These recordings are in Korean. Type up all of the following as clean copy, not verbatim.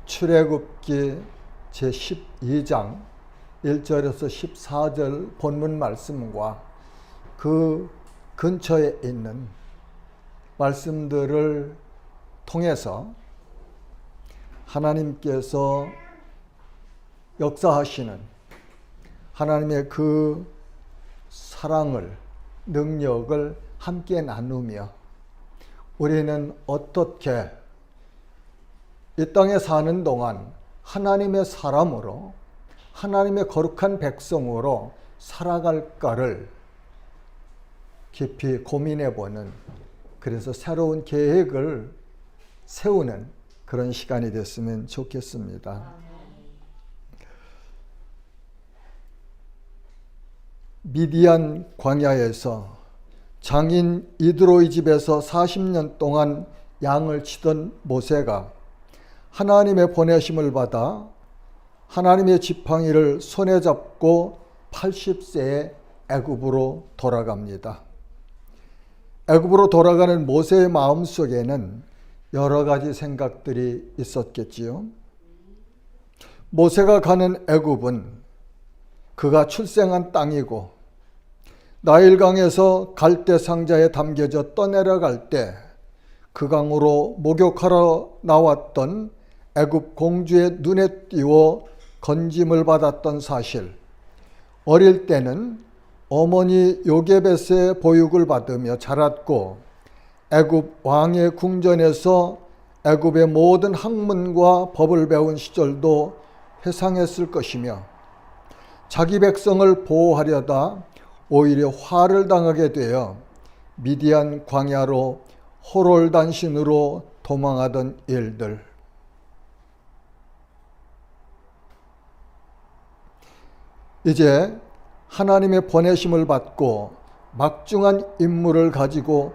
출애굽기 제12장 1절에서 14절 본문 말씀과 그 근처에 있는 말씀들을 통해서 하나님께서 역사하시는 하나님의 그 사랑을, 능력을 함께 나누며 우리는 어떻게 이 땅에 사는 동안 하나님의 사람으로, 하나님의 거룩한 백성으로 살아갈까를 깊이 고민해보는, 그래서 새로운 계획을 세우는 그런 시간이 됐으면 좋겠습니다. 미디안 광야에서 장인 이드로의 집에서 40년 동안 양을 치던 모세가 하나님의 보내심을 받아 하나님의 지팡이를 손에 잡고 80세에 애굽으로 돌아갑니다. 애굽으로 돌아가는 모세의 마음속에는 여러 가지 생각들이 있었겠지요. 모세가 가는 애굽은 그가 출생한 땅이고 나일강에서 갈대 상자에 담겨져 떠내려갈 때 그 강으로 목욕하러 나왔던 애굽 공주의 눈에 띄워 건짐을 받았던 사실, 어릴 때는 어머니 요게벳의 보육을 받으며 자랐고 애굽 왕의 궁전에서 애굽의 모든 학문과 법을 배운 시절도 회상했을 것이며 자기 백성을 보호하려다 오히려 화를 당하게 되어 미디안 광야로 호롤단신으로 도망하던 일들, 이제 하나님의 보내심을 받고 막중한 임무를 가지고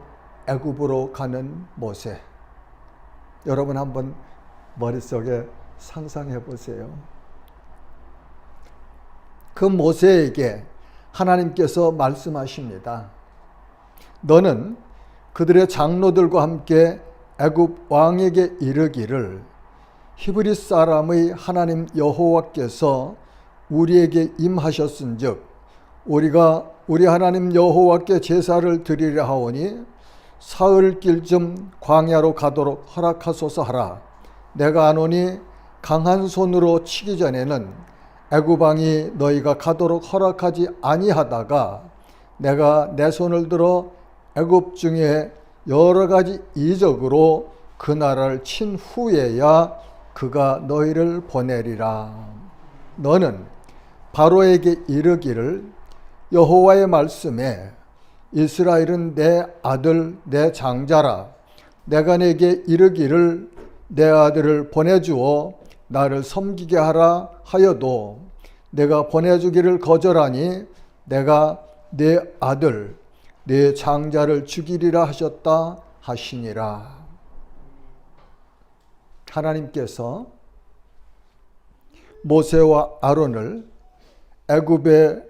애굽으로 가는 모세. 여러분 한번 머릿속에 상상해 보세요. 그 모세에게 하나님께서 말씀하십니다. 너는 그들의 장로들과 함께 애굽 왕에게 이르기를 히브리 사람의 하나님 여호와께서 우리에게 임하셨은즉 우리가 우리 하나님 여호와께 제사를 드리려 하오니 사흘길쯤 광야로 가도록 허락하소서 하라. 내가 아노니 강한 손으로 치기 전에는 애굽 왕이 너희가 가도록 허락하지 아니하다가 내가 내 손을 들어 애굽 중에 여러 가지 이적으로 그 나라를 친 후에야 그가 너희를 보내리라. 너는 바로에게 이르기를 여호와의 말씀에 이스라엘은 내 아들 내 장자라. 내가 내게 이르기를 내 아들을 보내주어 나를 섬기게 하라 하여도 내가 보내주기를 거절하니 내가 내 아들 내 장자를 죽이리라 하셨다 하시니라. 하나님께서 모세와 아론을 애굽의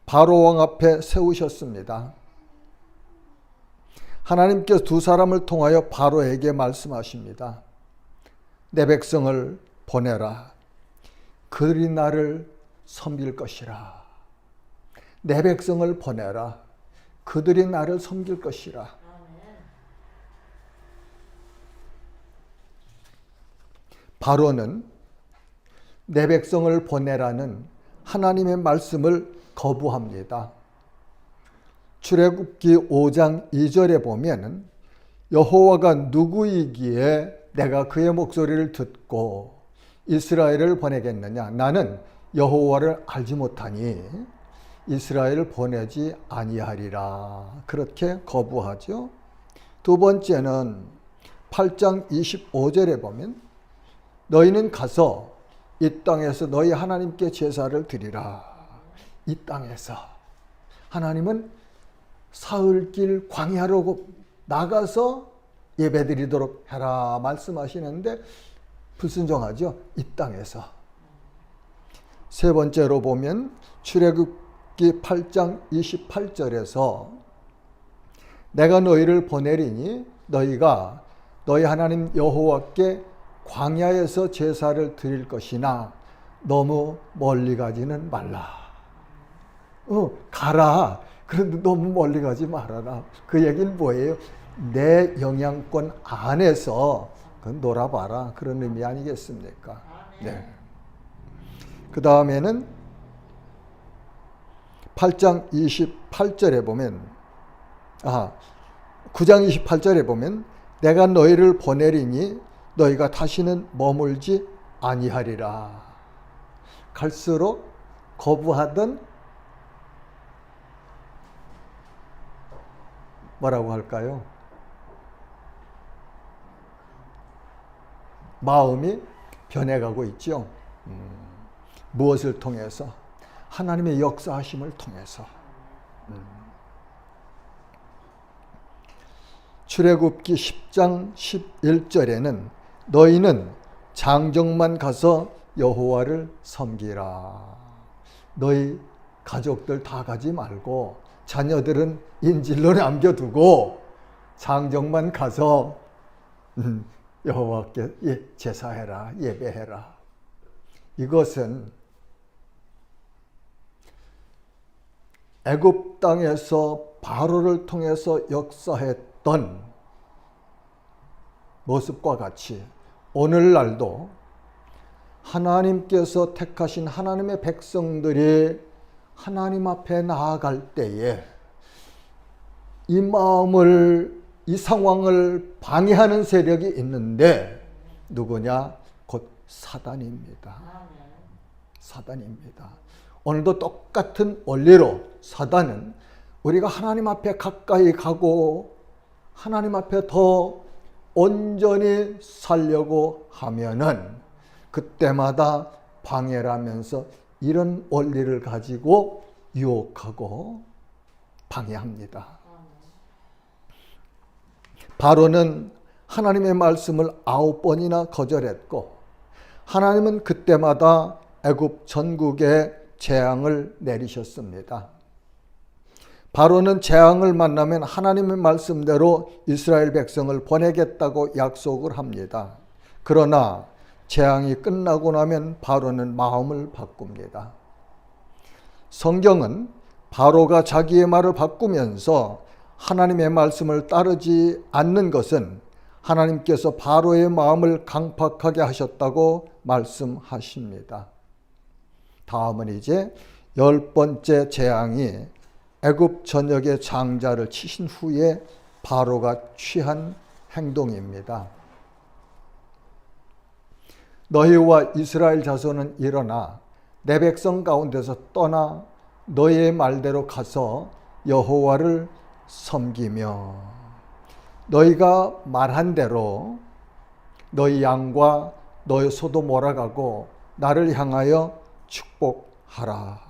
바로 왕 앞에 세우셨습니다. 하나님께서 두 사람을 통하여 바로에게 말씀하십니다. 내 백성을 보내라. 그들이 나를 섬길 것이라. 내 백성을 보내라. 그들이 나를 섬길 것이라. 바로는 내 백성을 보내라는 하나님의 말씀을 거부합니다. 출애굽기 5장 2절에 보면 여호와가 누구이기에 내가 그의 목소리를 듣고 이스라엘을 보내겠느냐. 나는 여호와를 알지 못하니 이스라엘을 보내지 아니하리라. 그렇게 거부하죠. 두 번째는 8장 25절에 보면 너희는 가서 이 땅에서 너희 하나님께 제사를 드리라. 이 땅에서 하나님은 사흘길 광야로 나가서 예배드리도록 해라 말씀하시는데 불순종하죠. 이 땅에서. 세 번째로 보면 출애굽기 8장 28절에서 내가 너희를 보내리니 너희가 너희 하나님 여호와께 광야에서 제사를 드릴 것이나 너무 멀리 가지는 말라. 가라. 그런데 너무 멀리 가지 말아라. 그 얘기는 뭐예요? 내 영향권 안에서 놀아봐라. 그런 의미 아니겠습니까? 네. 그 다음에는 8장 28절에 보면 9장 28절에 보면 내가 너희를 보내리니 너희가 다시는 머물지 아니하리라. 갈수록 거부하던 뭐라고 할까요? 마음이 변해가고 있죠. 무엇을 통해서? 하나님의 역사하심을 통해서. 출애굽기 10장 11절에는 너희는 장정만 가서 여호와를 섬기라. 너희 가족들 다 가지 말고 자녀들은 인질로 남겨두고 장정만 가서 여호와께 제사해라, 예배해라. 이것은 애굽 땅에서 바로를 통해서 역사했던 모습과 같이 오늘날도 하나님께서 택하신 하나님의 백성들이 하나님 앞에 나아갈 때에 이 마음을, 이 상황을 방해하는 세력이 있는데 누구냐? 곧 사단입니다. 사단입니다. 오늘도 똑같은 원리로 사단은 우리가 하나님 앞에 가까이 가고 하나님 앞에 더 온전히 살려고 하면은 그때마다 방해를 하면서 이런 원리를 가지고 유혹하고 방해합니다. 바로는 하나님의 말씀을 9번이나 거절했고 하나님은 그때마다 애굽 전국에 재앙을 내리셨습니다. 바로는 재앙을 만나면 하나님의 말씀대로 이스라엘 백성을 보내겠다고 약속을 합니다. 그러나 재앙이 끝나고 나면 바로는 마음을 바꿉니다. 성경은 바로가 자기의 말을 바꾸면서 하나님의 말씀을 따르지 않는 것은 하나님께서 바로의 마음을 강팍하게 하셨다고 말씀하십니다. 다음은 이제 10번째 재앙이 애굽 전역의 장자를 치신 후에 바로가 취한 행동입니다. 너희와 이스라엘 자손은 일어나 내 백성 가운데서 떠나 너희의 말대로 가서 여호와를 섬기며 너희가 말한 대로 너희 양과 너희 소도 몰아가고 나를 향하여 축복하라.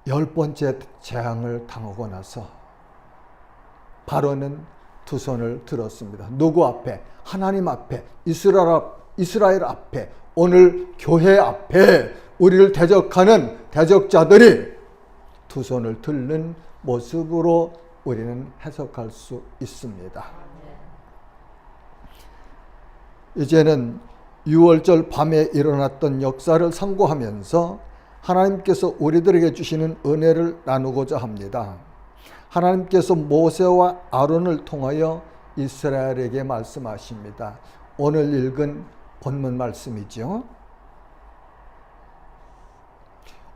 10번째 재앙을 당하고 나서 바로는 두 손을 들었습니다. 누구 앞에? 하나님 앞에, 이스라엘 앞에, 오늘 교회 앞에 우리를 대적하는 대적자들이 두 손을 들는 모습으로 우리는 해석할 수 있습니다. 이제는 6월절 밤에 일어났던 역사를 상고하면서 하나님께서 우리들에게 주시는 은혜를 나누고자 합니다. 하나님께서 모세와 아론을 통하여 이스라엘에게 말씀하십니다. 오늘 읽은 본문 말씀이죠.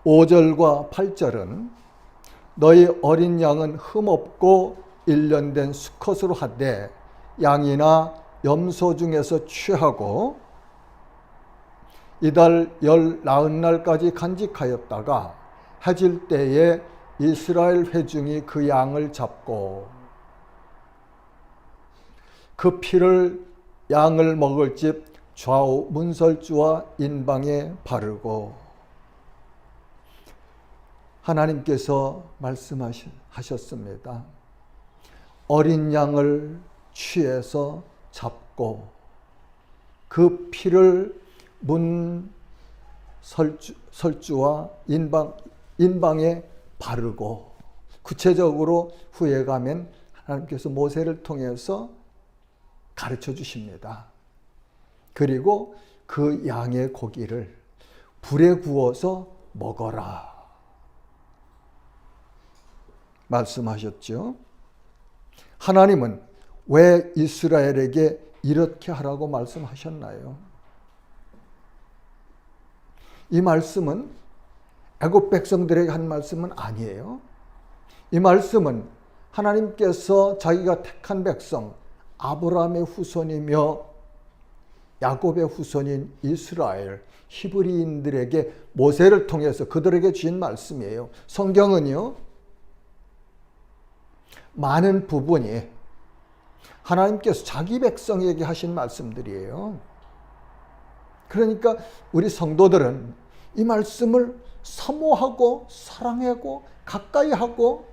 5절과 8절은 너희 어린 양은 흠없고 일련된 수컷으로 하되 양이나 염소 중에서 취하고 이달 19날까지 간직하였다가 해질 때에 이스라엘 회중이 그 양을 잡고 그 피를 양을 먹을 집 좌우 문설주와 인방에 바르고 하나님께서 말씀하셨습니다. 어린 양을 취해서 잡고 그 피를 문 설주와 인방에 바르고 구체적으로 후에 가면 하나님께서 모세를 통해서 가르쳐 주십니다. 그리고 그 양의 고기를 불에 구워서 먹어라 말씀하셨죠. 하나님은 왜 이스라엘에게 이렇게 하라고 말씀하셨나요? 이 말씀은 애굽 백성들에게 한 말씀은 아니에요. 이 말씀은 하나님께서 자기가 택한 백성 아브라함의 후손이며 야곱의 후손인 이스라엘 히브리인들에게 모세를 통해서 그들에게 주신 말씀이에요. 성경은요, 많은 부분이 하나님께서 자기 백성에게 하신 말씀들이에요. 그러니까 우리 성도들은 이 말씀을 사모하고 사랑하고 가까이 하고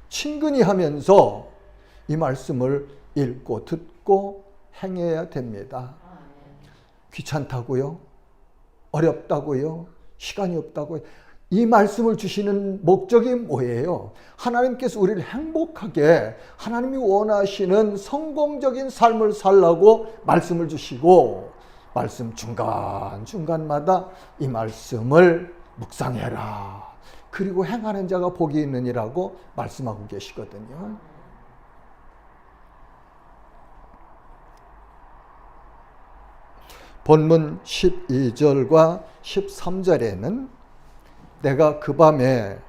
친근히 하면서 이 말씀을 읽고 듣고 행해야 됩니다. 귀찮다고요? 어렵다고요? 시간이 없다고요? 이 말씀을 주시는 목적이 뭐예요? 하나님께서 우리를 행복하게 하나님이 원하시는 성공적인 삶을 살라고 말씀을 주시고 말씀 중간중간마다 이 말씀을 묵상해라. 그리고 행하는 자가 복이 있느니라고 말씀하고 계시거든요. 본문 12절과 13절에는 내가 그 밤에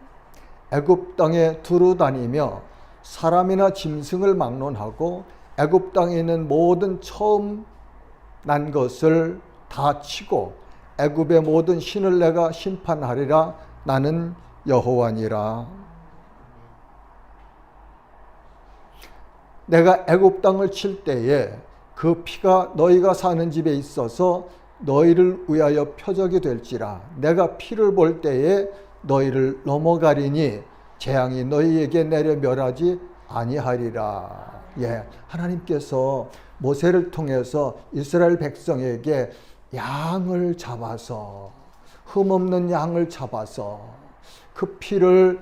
애굽 땅에 두루 다니며 사람이나 짐승을 막론하고 애굽 땅에 있는 모든 처음 난 것을 다 치고 애굽의 모든 신을 내가 심판하리라. 나는 여호와니라. 내가 애굽 땅을 칠 때에 그 피가 너희가 사는 집에 있어서 너희를 위하여 표적이 될지라. 내가 피를 볼 때에 너희를 넘어가리니 재앙이 너희에게 내려 멸하지 아니하리라. 예, 하나님께서 모세를 통해서 이스라엘 백성에게 양을 잡아서 흠없는 양을 잡아서 그 피를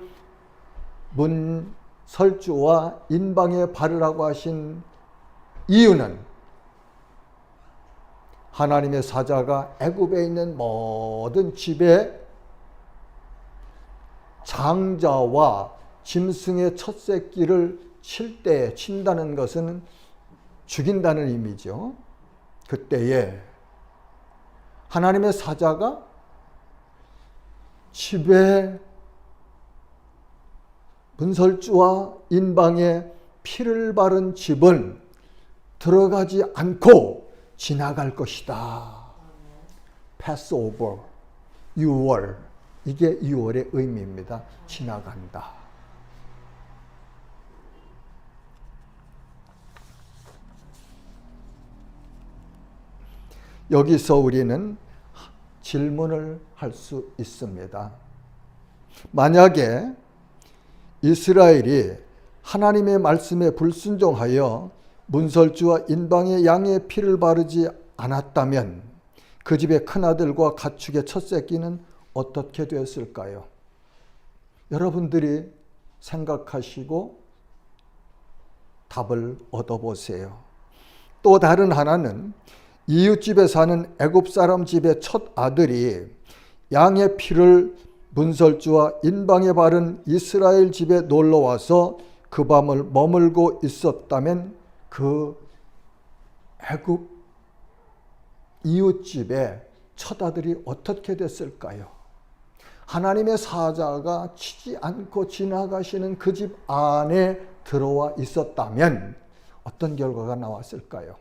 문 설주와 인방에 바르라고 하신 이유는 하나님의 사자가 애굽에 있는 모든 집에 장자와 짐승의 첫 새끼를 칠 때 친다는 것은 죽인다는 의미죠. 그때에 하나님의 사자가 집에 문설주와 인방에 피를 바른 집은 들어가지 않고 지나갈 것이다. Passover, 유월. 이게 유월의 의미입니다. 지나간다. 여기서 우리는 질문을 할 수 있습니다. 만약에 이스라엘이 하나님의 말씀에 불순종하여 문설주와 인방의 양의 피를 바르지 않았다면 그 집의 큰아들과 가축의 첫 새끼는 어떻게 되었을까요? 여러분들이 생각하시고 답을 얻어보세요. 또 다른 하나는 이웃집에 사는 애굽 사람 집의 첫 아들이 양의 피를 문설주와 인방에 바른 이스라엘 집에 놀러와서 그 밤을 머물고 있었다면 그 애굽 이웃집의 첫 아들이 어떻게 됐을까요? 하나님의 사자가 치지 않고 지나가시는 그 집 안에 들어와 있었다면 어떤 결과가 나왔을까요?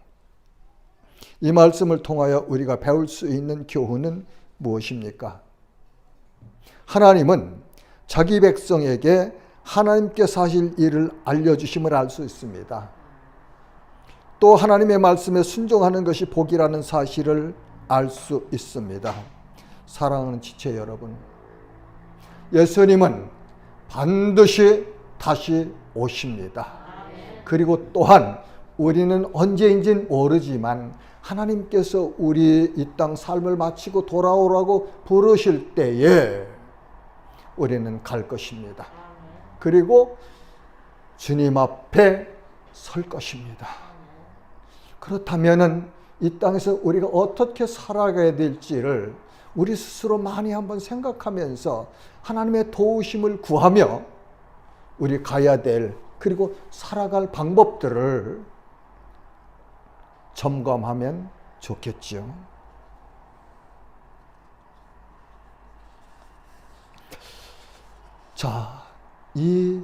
이 말씀을 통하여 우리가 배울 수 있는 교훈은 무엇입니까? 하나님은 자기 백성에게 하나님께서 하실 일을 알려주심을 알 수 있습니다. 또 하나님의 말씀에 순종하는 것이 복이라는 사실을 알 수 있습니다. 사랑하는 지체 여러분, 예수님은 반드시 다시 오십니다. 그리고 또한 우리는 언제인지는 모르지만 하나님께서 우리 이 땅 삶을 마치고 돌아오라고 부르실 때에 우리는 갈 것입니다. 그리고 주님 앞에 설 것입니다. 그렇다면은 이 땅에서 우리가 어떻게 살아가야 될지를 우리 스스로 많이 한번 생각하면서 하나님의 도우심을 구하며 우리 가야 될 그리고 살아갈 방법들을 점검하면 좋겠죠. 자, 이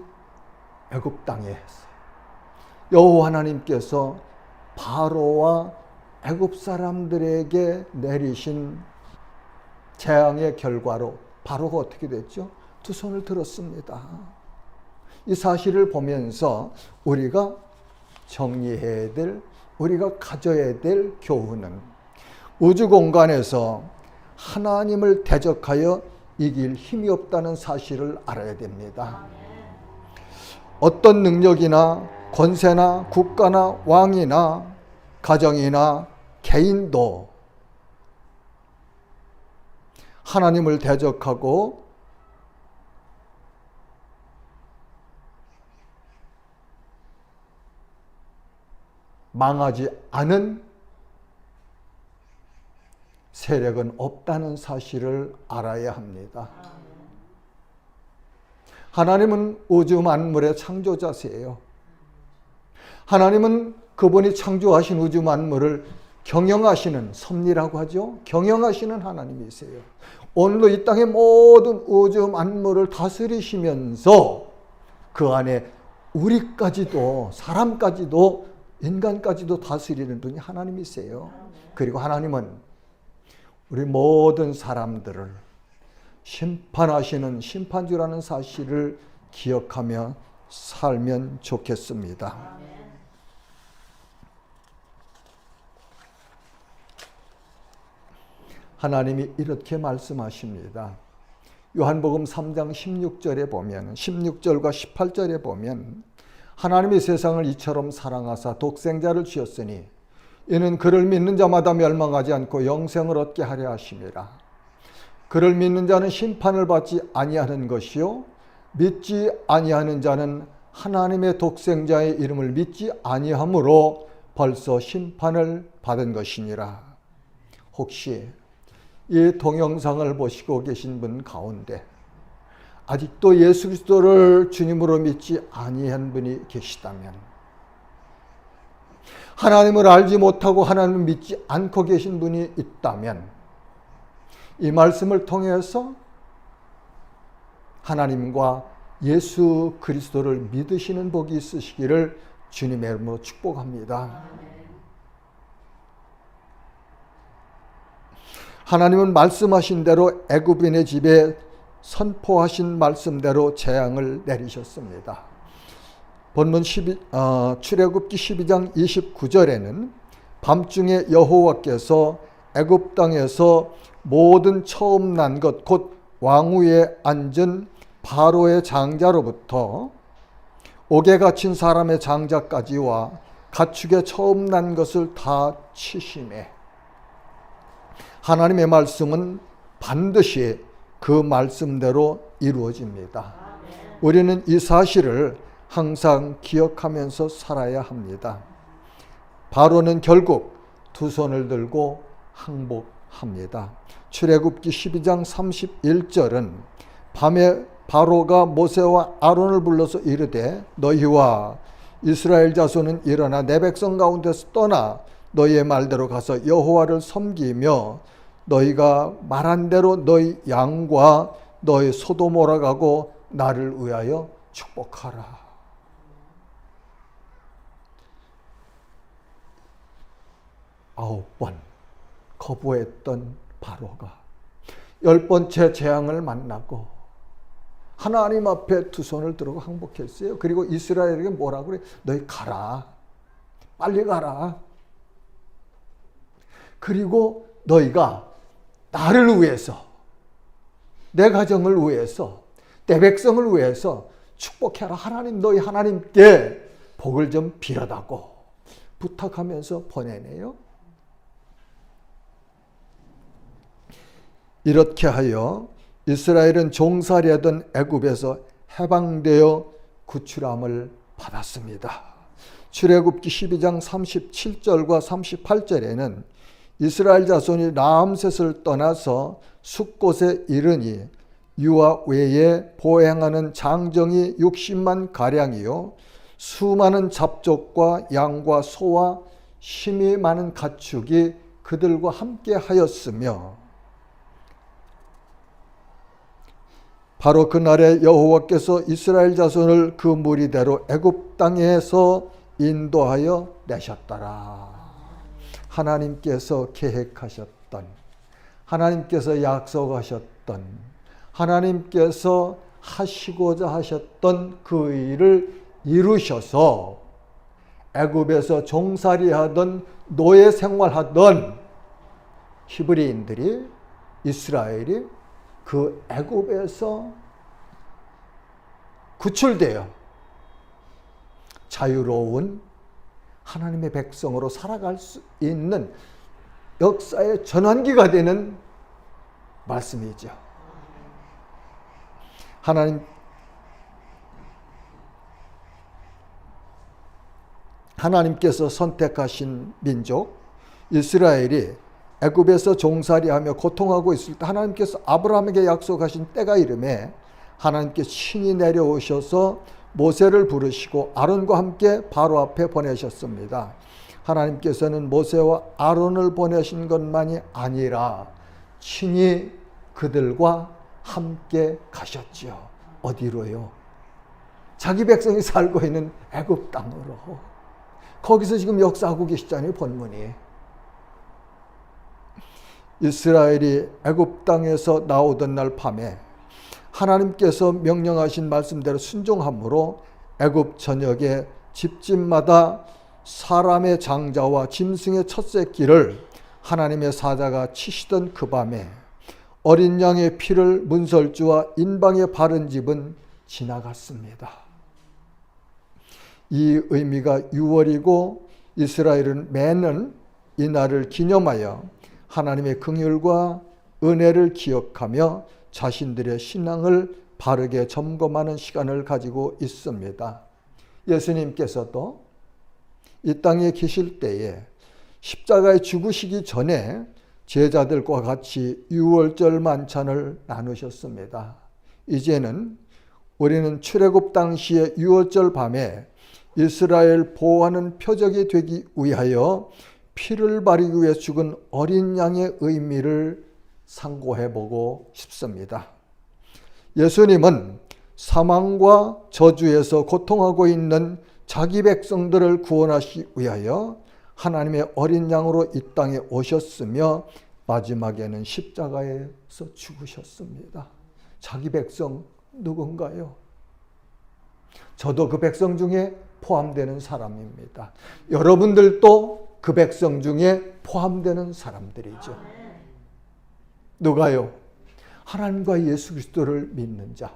애굽 땅에 여호와 하나님께서 바로와 애굽 사람들에게 내리신 재앙의 결과로 바로가 어떻게 됐죠? 두 손을 들었습니다. 이 사실을 보면서 우리가 정리해야 될, 우리가 가져야 될 교훈은 우주 공간에서 하나님을 대적하여 이길 힘이 없다는 사실을 알아야 됩니다. 어떤 능력이나 권세나 국가나 왕이나 가정이나 개인도 하나님을 대적하고 망하지 않은 세력은 없다는 사실을 알아야 합니다. 하나님은 우주 만물의 창조자세요. 하나님은 그분이 창조하신 우주 만물을 경영하시는, 섭리라고 하죠. 경영하시는 하나님이세요. 오늘도 이 땅의 모든 우주 만물을 다스리시면서 그 안에 우리까지도, 사람까지도, 인간까지도 다스리는 분이 하나님이세요. 그리고 하나님은 우리 모든 사람들을 심판하시는 심판주라는 사실을 기억하며 살면 좋겠습니다. 하나님이 이렇게 말씀하십니다. 요한복음 3장 16절에 보면, 16절과 18절에 보면 하나님이 세상을 이처럼 사랑하사 독생자를 주셨으니 이는 그를 믿는 자마다 멸망하지 않고 영생을 얻게 하려 하심이라. 그를 믿는 자는 심판을 받지 아니하는 것이요 믿지 아니하는 자는 하나님의 독생자의 이름을 믿지 아니하므로 벌써 심판을 받은 것이니라. 혹시 이 동영상을 보시고 계신 분 가운데 아직도 예수 그리스도를 주님으로 믿지 아니한 분이 계시다면, 하나님을 알지 못하고 하나님을 믿지 않고 계신 분이 있다면 이 말씀을 통해서 하나님과 예수 그리스도를 믿으시는 복이 있으시기를 주님의 이름으로 축복합니다. 하나님은 말씀하신 대로 애굽인의 집에 선포하신 말씀대로 재앙을 내리셨습니다. 본문 출애굽기 12장 29절에는 밤중에 여호와께서 애굽 땅에서 모든 처음 난 것 곧 왕위에 앉은 바로의 장자로부터 옥에 갇힌 사람의 장자까지와 가축의 처음 난 것을 다 치심에, 하나님의 말씀은 반드시 그 말씀대로 이루어집니다. 우리는 이 사실을 항상 기억하면서 살아야 합니다. 바로는 결국 두 손을 들고 항복합니다. 출애굽기 12장 31절은 밤에 바로가 모세와 아론을 불러서 이르되 너희와 이스라엘 자손은 일어나 내 백성 가운데서 떠나 너희의 말대로 가서 여호와를 섬기며 너희가 말한 대로 너희 양과 너희 소도 몰아가고 나를 위하여 축복하라. 9번 거부했던 바로가 10번째 재앙을 만나고 하나님 앞에 두 손을 들고 항복했어요. 그리고 이스라엘에게 뭐라고 그래? 너희 가라. 빨리 가라. 그리고 너희가 나를 위해서, 내 가정을 위해서, 내 백성을 위해서 축복해라. 하나님, 너희 하나님께 복을 좀 빌어다고 부탁하면서 보내네요. 이렇게 하여 이스라엘은 종살이하던 애굽에서 해방되어 구출함을 받았습니다. 출애굽기 12장 37절과 38절에는 이스라엘 자손이 라암셋을 떠나서 숫곳에 이르니 유아 외에 보행하는 장정이 60만 가량이요 수많은 잡족과 양과 소와 힘이 많은 가축이 그들과 함께 하였으며 바로 그날에 여호와께서 이스라엘 자손을 그 무리대로 애굽 땅에서 인도하여 내셨더라. 하나님께서 계획하셨던, 하나님께서 약속하셨던, 하나님께서 하시고자 하셨던 그 일을 이루셔서 애굽에서 종살이하던 노예 생활하던 히브리인들이, 이스라엘이 그 애굽에서 구출되어 자유로운 하나님의 백성으로 살아갈 수 있는 역사의 전환기가 되는 말씀이죠. 하나님께서 선택하신 민족 이스라엘이 애굽에서 종살이하며 고통하고 있을 때 하나님께서 아브라함에게 약속하신 때가 이르매 하나님께 친히 내려오셔서 모세를 부르시고 아론과 함께 바로 앞에 보내셨습니다. 하나님께서는 모세와 아론을 보내신 것만이 아니라 친히 그들과 함께 가셨지요. 어디로요? 자기 백성이 살고 있는 애굽 땅으로. 거기서 지금 역사하고 계시잖아요, 본문이. 이스라엘이 애굽 땅에서 나오던 날 밤에 하나님께서 명령하신 말씀대로 순종함으로 애굽 전역의 집집마다 사람의 장자와 짐승의 첫 새끼를 하나님의 사자가 치시던 그 밤에 어린 양의 피를 문설주와 인방에 바른 집은 지나갔습니다. 이 의미가 6월이고 이스라엘은 매년 이 날을 기념하여 하나님의 긍휼과 은혜를 기억하며 자신들의 신앙을 바르게 점검하는 시간을 가지고 있습니다. 예수님께서도 이 땅에 계실 때에 십자가에 죽으시기 전에 제자들과 같이 유월절 만찬을 나누셨습니다. 이제는 우리는 출애굽 당시의 유월절 밤에 이스라엘 보호하는 표적이 되기 위하여 피를 바르기 위해 죽은 어린 양의 의미를 상고해보고 싶습니다. 예수님은 사망과 저주에서 고통하고 있는 자기 백성들을 구원하시기 위하여 하나님의 어린 양으로 이 땅에 오셨으며 마지막에는 십자가에서 죽으셨습니다. 자기 백성 누군가요? 저도 그 백성 중에 포함되는 사람입니다. 여러분들도 그 백성 중에 포함되는 사람들이죠. 누가요? 하나님과 예수 그리스도를 믿는 자.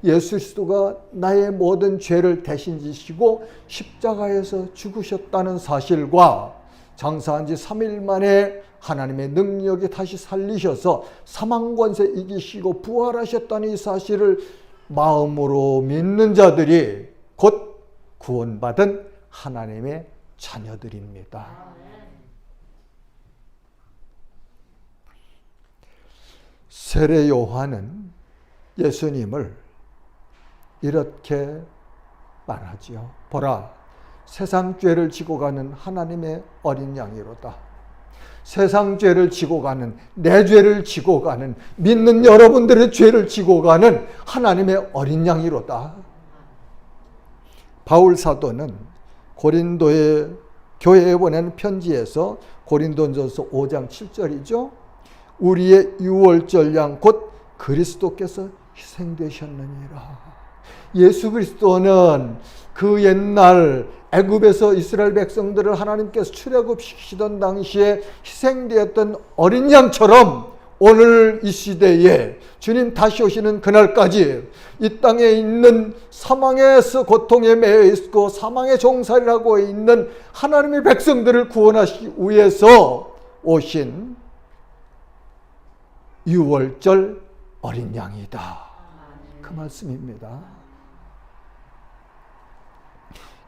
예수 그리스도가 나의 모든 죄를 대신 지시고 십자가에서 죽으셨다는 사실과 장사한 지 3일 만에 하나님의 능력이 다시 살리셔서 사망 권세 이기시고 부활하셨다는 이 사실을 마음으로 믿는 자들이 곧 구원받은 하나님의 자녀들입니다. 세례 요한은 예수님을 이렇게 말하지요. 보라, 세상 죄를 지고 가는 하나님의 어린 양이로다. 세상 죄를 지고 가는, 내 죄를 지고 가는, 믿는 여러분들의 죄를 지고 가는 하나님의 어린 양이로다. 바울 사도는 고린도의 교회에 보낸 편지에서 고린도전서 5장 7절이죠. 우리의 유월절 양 곧 그리스도께서 희생되셨느니라. 예수 그리스도는 그 옛날 애굽에서 이스라엘 백성들을 하나님께서 출애굽시키시던 당시에 희생되었던 어린 양처럼 오늘 이 시대에 주님 다시 오시는 그날까지 이 땅에 있는 사망에서 고통에 매여 있고 사망의 종살이를 하고 있는 하나님의 백성들을 구원하시기 위해서 오신 유월절 어린 양이다. 그 말씀입니다.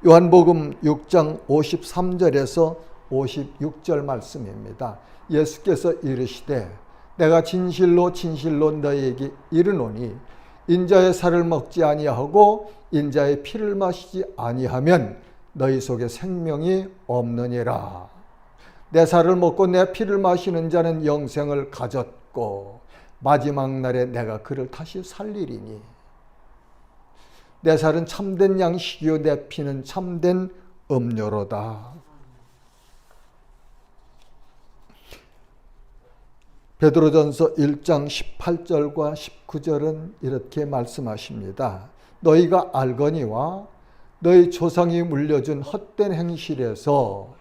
요한복음 6장 53절에서 56절 말씀입니다. 예수께서 이르시되 내가 진실로 진실로 너희에게 이르노니 인자의 살을 먹지 아니하고 인자의 피를 마시지 아니하면 너희 속에 생명이 없느니라. 내 살을 먹고 내 피를 마시는 자는 영생을 가졌고 마지막 날에 내가 그를 다시 살리리니 내 살은 참된 양식이요 내 피는 참된 음료로다. 베드로전서 1장 18절과 19절은 이렇게 말씀하십니다. 너희가 알거니와 너희 조상이 물려준 헛된 행실에서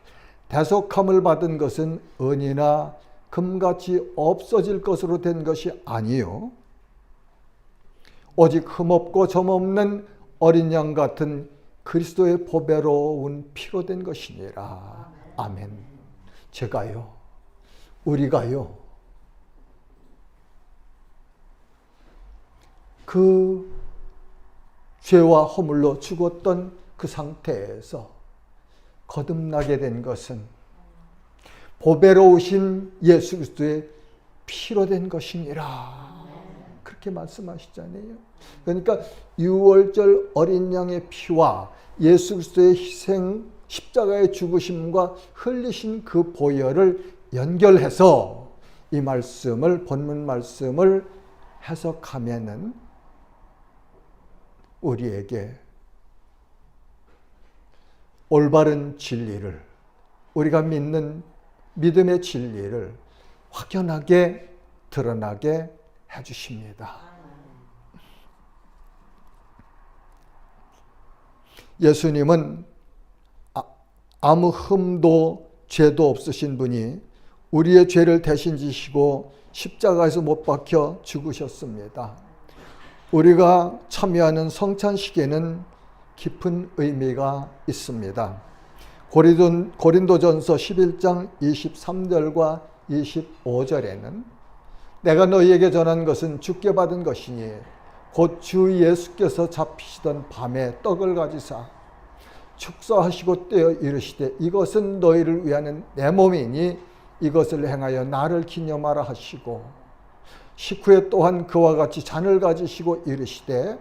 대속함을 받은 것은 은이나 금같이 없어질 것으로 된 것이 아니요 오직 흠없고 점없는 어린 양 같은 그리스도의 보배로운 피로 된 것이니라. 아멘. 제가요, 우리가요, 그 죄와 허물로 죽었던 그 상태에서 거듭나게 된 것은 보배로우신 예수 그리스도의 피로 된 것이니라. 그렇게 말씀하시잖아요. 그러니까 유월절 어린 양의 피와 예수 그리스도의 희생, 십자가의 죽으심과 흘리신 그 보혈을 연결해서 이 말씀을, 본문 말씀을 해석하면은 우리에게 올바른 진리를, 우리가 믿는 믿음의 진리를 확연하게 드러나게 해주십니다. 예수님은 아무 흠도 죄도 없으신 분이 우리의 죄를 대신 지시고 십자가에서 못 박혀 죽으셨습니다. 우리가 참여하는 성찬식에는 깊은 의미가 있습니다. 고린도전서 11장 23절과 25절에는 내가 너희에게 전한 것은 주께 받은 것이니 곧 주 예수께서 잡히시던 밤에 떡을 가지사 축사하시고 떼어 이르시되 이것은 너희를 위하는 내 몸이니 이것을 행하여 나를 기념하라 하시고 식후에 또한 그와 같이 잔을 가지시고 이르시되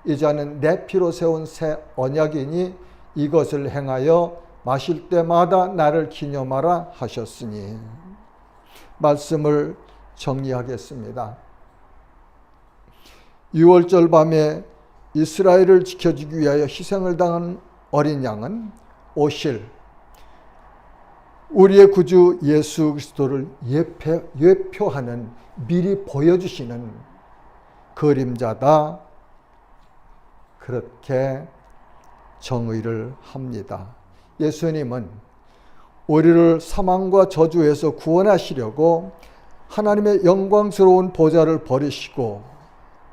이 잔은 내 피로 세운 새 언약이니 이것을 행하여 마실 때마다 나를 기념하라 하셨으니. 말씀을 정리하겠습니다. 유월절 밤에 이스라엘을 지켜주기 위하여 희생을 당한 어린 양은 오실 우리의 구주 예수 그리스도를 예표하는, 미리 보여주시는 그림자다. 그렇게 정의를 합니다. 예수님은 우리를 사망과 저주에서 구원하시려고 하나님의 영광스러운 보좌를 버리시고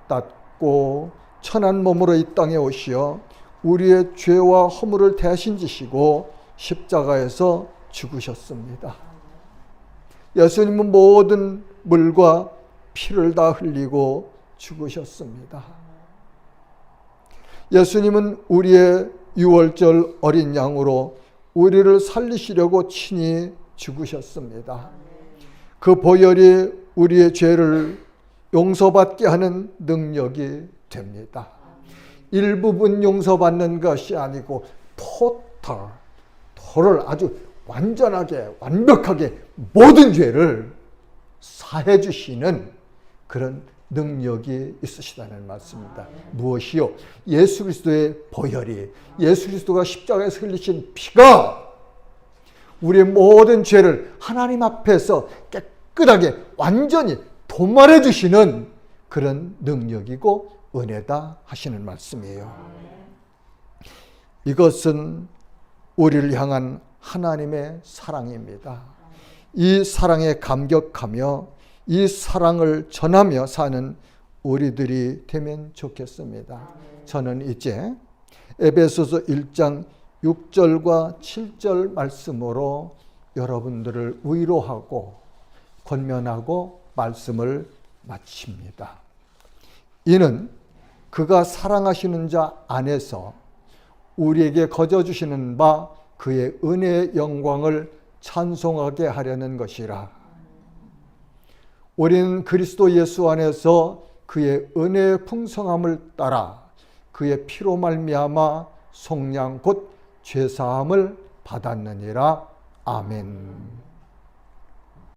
낮고 천한 몸으로 이 땅에 오시어 우리의 죄와 허물을 대신 지시고 십자가에서 죽으셨습니다. 예수님은 모든 물과 피를 다 흘리고 죽으셨습니다. 예수님은 우리의 유월절 어린 양으로 우리를 살리시려고 친히 죽으셨습니다. 그 보혈이 우리의 죄를 용서받게 하는 능력이 됩니다. 일부분 용서받는 것이 아니고 토를 아주 완전하게, 완벽하게 모든 죄를 사해 주시는 그런 능력이 있으시다는 말씀입니다. 무엇이요? 예수 그리스도의 보혈이, 예수 그리스도가 십자가에서 흘리신 피가 우리의 모든 죄를 하나님 앞에서 깨끗하게 완전히 도말해 주시는 그런 능력이고 은혜다 하시는 말씀이에요. 이것은 우리를 향한 하나님의 사랑입니다. 이 사랑에 감격하며 이 사랑을 전하며 사는 우리들이 되면 좋겠습니다. 저는 이제 에베소서 1장 6절과 7절 말씀으로 여러분들을 위로하고 권면하고 말씀을 마칩니다. 이는 그가 사랑하시는 자 안에서 우리에게 거저 주시는 바 그의 은혜의 영광을 찬송하게 하려는 것이라. 우리는 그리스도 예수 안에서 그의 은혜의 풍성함을 따라 그의 피로 말미암아 속량 곧 죄사함을 받았느니라. 아멘.